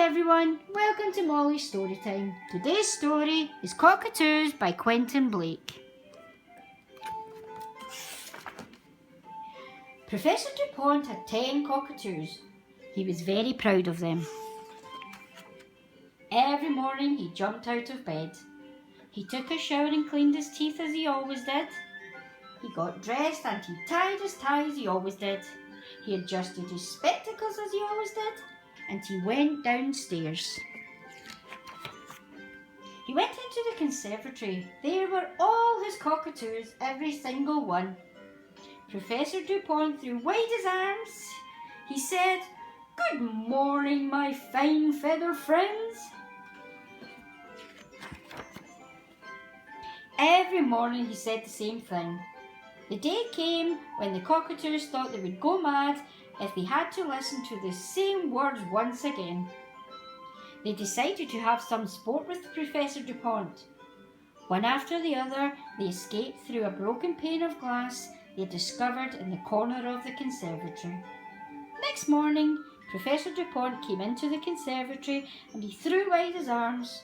everyone, welcome to Molly's Story Time. Today's story is Cockatoos by Quentin Blake. Professor Dupont had 10 cockatoos. He was very proud of them. Every morning he jumped out of bed. He took a shower and cleaned his teeth as he always did. He got dressed and he tied his tie as he always did. He adjusted his spectacles as he always did. And he went downstairs. He went into the conservatory. There were all his cockatoos, every single one. Professor Dupont threw wide his arms. He said, "Good morning, my fine feathered friends." Every morning he said the same thing. The day came when the cockatoos thought they would go mad if they had to listen to the same words once again. They decided to have some sport with Professor Dupont. One after the other, they escaped through a broken pane of glass they discovered in the corner of the conservatory. Next morning, Professor Dupont came into the conservatory and he threw wide his arms.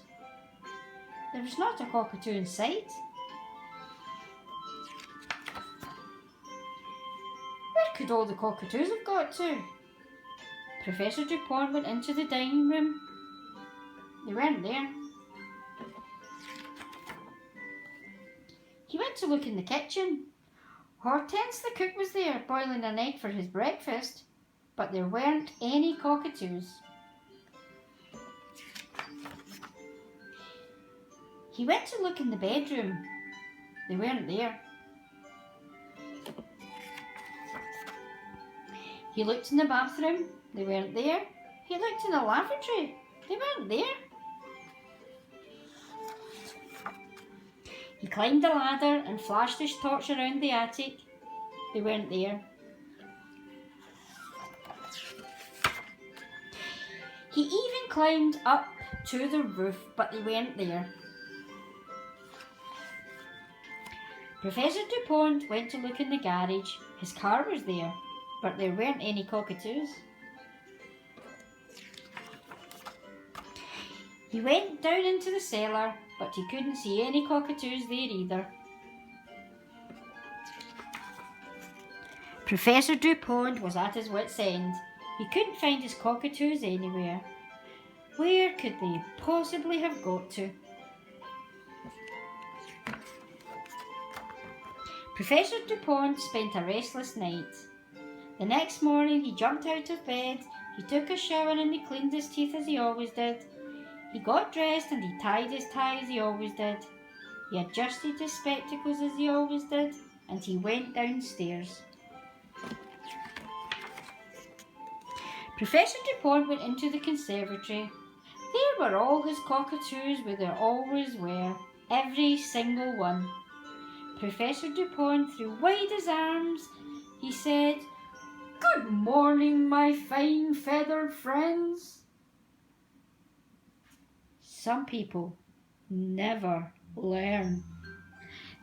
There was not a cockatoo in sight. Where could all the cockatoos have got to? Professor Dupont went into the dining room. They weren't there. He went to look in the kitchen. Hortense the cook was there, boiling an egg for his breakfast, but there weren't any cockatoos. He went to look in the bedroom. They weren't there. He looked in the bathroom. They weren't there. He looked in the lavatory. They weren't there. He climbed the ladder and flashed his torch around the attic. They weren't there. He even climbed up to the roof, but they weren't there. Professor Dupont went to look in the garage. His car was there, but there weren't any cockatoos. He went down into the cellar, but he couldn't see any cockatoos there either. Professor Dupont was at his wit's end. He couldn't find his cockatoos anywhere. Where could they possibly have got to? Professor Dupont spent a restless night. The next morning he jumped out of bed, he took a shower and he cleaned his teeth as he always did. He got dressed and he tied his tie as he always did. He adjusted his spectacles as he always did, and he went downstairs. Professor Dupont went into the conservatory. There were all his cockatoos where there always were, every single one. Professor Dupont threw wide his arms. He said, "Good morning, my fine feathered friends." Some people never learn.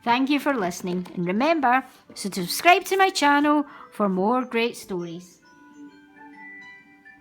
Thank you for listening, and remember to subscribe to my channel for more great stories.